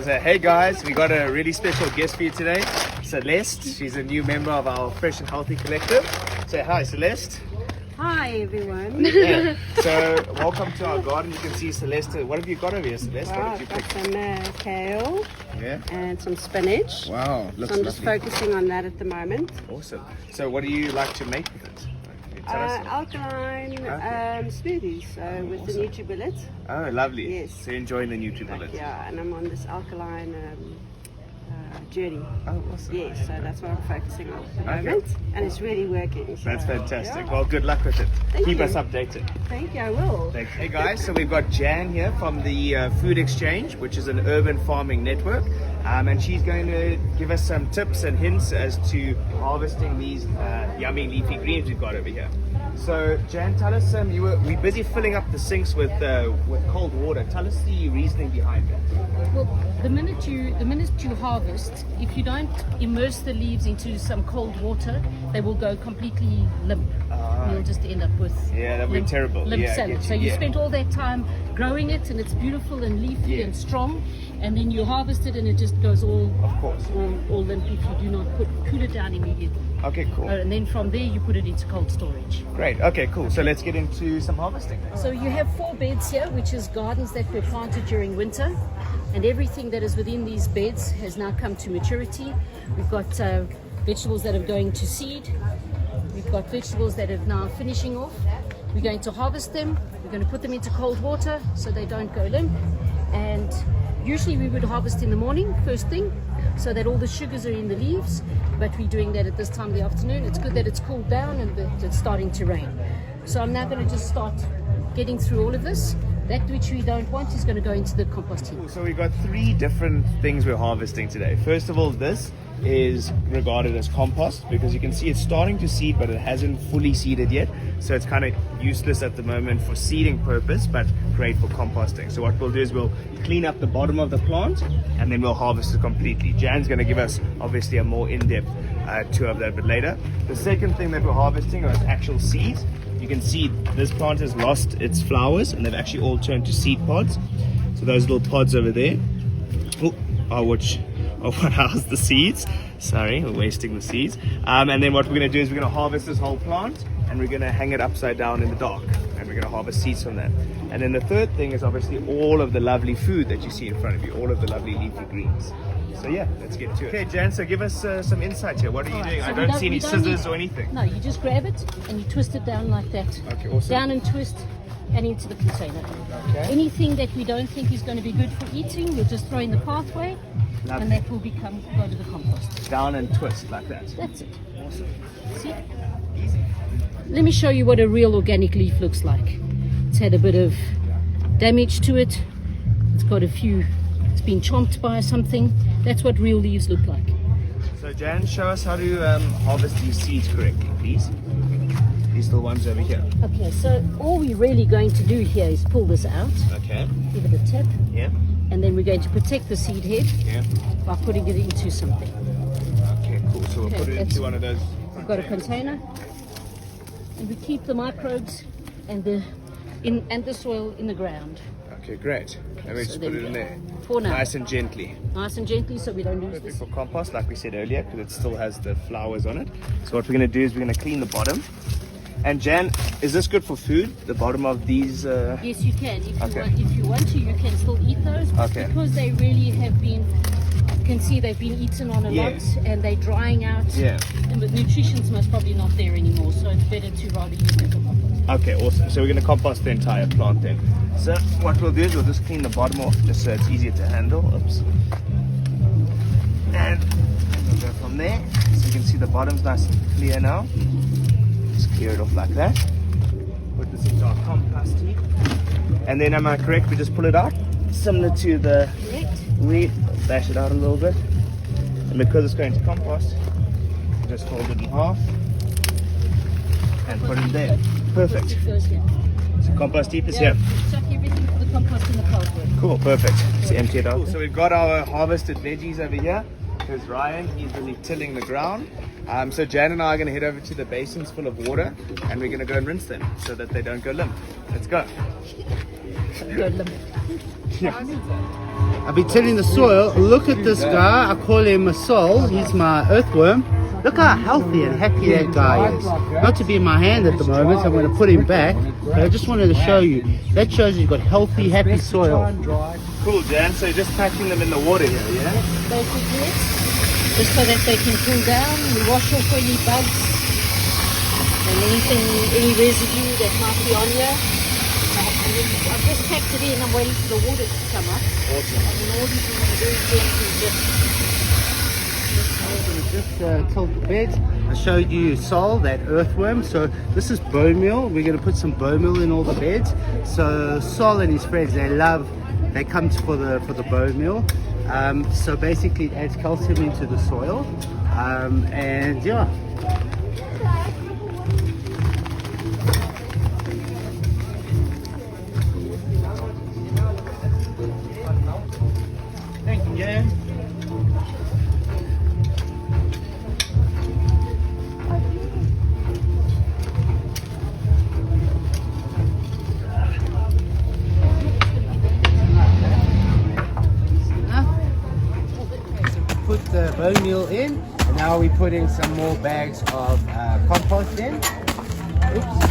So, hey guys, we got a really special guest for you today, Celeste. She's a new member of our Fresh and Healthy Collective. Say hi, Celeste. Hi everyone. Yeah. So, welcome to our garden. You can see Celeste. What have you got over here, Celeste? Wow, What did you I've pick? got some kale Yeah. and some spinach. Wow, looks So I'm just lovely. focusing on that at the moment. Awesome. So, what do you like to make with it? Tell us. Alkaline smoothies, so with the Awesome. NutriBullet. Oh, lovely. Yes. So, you're enjoying the NutriBullet. Yeah, and I'm on this alkaline journey. Oh, awesome. Yes, so that's what I'm focusing on at the Okay. moment, and it's really working. So, That's fantastic. yeah. Well, good luck with it. Keep you. us updated. Thank you, I will. Thanks. Hey guys, so we've got Jan here from the Food Exchange, which is an urban farming network, and she's going to give us some tips and hints as to harvesting these yummy leafy greens we've got over here. So Jan, tell us, we're busy filling up the sinks with cold water. Tell us the reasoning behind it. Well, the minute you harvest, if you don't immerse the leaves into some cold water, they will go completely limp. You'll just end up with Yeah, that would be terrible. limp Yeah, I salad. get you, So you yeah. spent all that time growing it, and it's beautiful and leafy Yeah. and strong, and then you harvest it, and it just goes all Of course. all limp if you do not cool it down immediately. Okay, cool. And then from there you put it into cold storage. Great. Okay, cool. So let's get into some harvesting. So you have 4 beds here, which is gardens that were planted during winter, and everything that is within these beds has now come to maturity. We've got vegetables that are going to seed. We've got vegetables that are now finishing off. We're going to harvest them. We're going to put them into cold water so they don't go limp. And usually we would harvest in the morning, first thing, so that all the sugars are in the leaves. But we're doing that at this time of the afternoon. It's good that it's cooled down and that it's starting to rain. So I'm now going to just start getting through all of this. That which we don't want is going to go into the composting. So we've got 3 different things we're harvesting today. First of all, this is regarded as compost because you can see it's starting to seed, but it hasn't fully seeded yet. So it's kind of useless at the moment for seeding purpose, but great for composting. So what we'll do is we'll clean up the bottom of the plant and then we'll harvest it completely. Jan's going to give us obviously a more in-depth tour of that a bit later. The second thing that we're harvesting are actual seeds. You can see this plant has lost its flowers and they've actually all turned to seed pods. So those little pods over there are what house the seeds. Sorry, we're wasting the seeds. And then what we're going to do is we're going to harvest this whole plant and we're going to hang it upside down in the dark and we're going to harvest seeds from that. And then the third thing is obviously all of the lovely food that you see in front of you, all of the lovely leafy greens. So yeah, let's get to it. Okay, Jan, so give us some insight here. What are you doing? So I we don't see any we don't scissors need- or anything. No, you just grab it and you twist it down like that. Okay, awesome. Down and twist and into the container. Okay. Anything that we don't think is going to be good for eating, we'll just throw in the pathway Lovely. and that will go to the compost. Down and twist like that. That's it. Awesome. See? Easy. Let me show you what a real organic leaf looks like. It's had a bit of damage to it. It's been chomped by something. That's what real leaves look like. So Jan, show us how to harvest these seeds correctly, please. These little ones over here. Okay, so all we're really going to do here is pull this out, Okay. give it a tap, Yeah. and then we're going to protect the seed head Yeah. by putting it into something. Okay, cool. So we'll Okay, put it that's- into one of those. We've got a container, and we keep the microbes and the soil in the ground. Okay, great. Let me So just there put it we in go. there. For now. Nice and gently. Nice and gently so we don't lose Perfect this. for compost, like we said earlier, because it still has the flowers on it. So what we're going to do is we're going to clean the bottom. And Jan, is this good for food? The bottom of these? Yes, you can. Okay. If you want to, you can still eat those. But Okay. because they really have been, you can see they've been eaten on a Yeah. lot and they're drying out. Yeah. And the nutrition's most probably not there anymore, so it's better to rather use them for compost. Okay, awesome. So we're going to compost the entire plant then. So what we'll do is we'll just clean the bottom off just so it's easier to handle. Oops. And we'll go from there. So you can see the bottom's nice and clear now. Just clear it off like that. Put this into our compost heap. And then am I correct? We just pull it out? Similar to the Correct? wheat. Bash it out a little bit. And because it's going to compost, you just fold it in half. And put it there. Perfect. It goes here. So compost heap is Yeah, here. chuck everything for the compost in the pathway. Cool, perfect. Just empty it out. Cool. So we've got our harvested veggies over here. There's Ryan, he's busy tilling the ground. So Jan and I are going to head over to the basins full of water, and we're going to go and rinse them so that they don't go limp. Let's go. I've been telling the soil, look at this guy, I call him a soul, he's my earthworm. Look how healthy and happy that guy is. Not to be in my hand at the moment, so I'm going to put him back, but I just wanted to show you. That shows you've got healthy, happy soil. Cool, Jan. So just packing them in the water here, yeah? Basically, just so that they can cool down. We wash off any bugs and anything, any residue that might be on here. I've just packed it in. I'm waiting for the water to come up. Awesome. And in order to very gently Just tilt the bed. I showed you Sol, that earthworm. So this is bone meal. We're going to put some bone meal in all the beds. So Sol and his friends, they come for the bone meal. So basically it adds calcium into the soil. And yeah. Thank you, Jan. Put the bone meal in, and now we put in some more bags of compost in. Oops.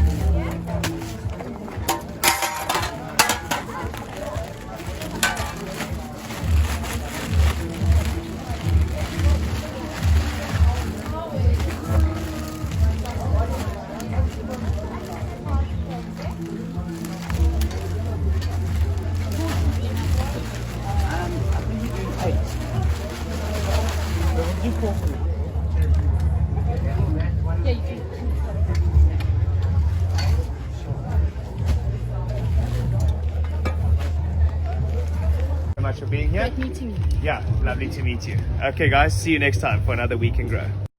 Much for being here. Great meeting you. Yeah, lovely to meet you. Okay guys, see you next time for another Week and Grow.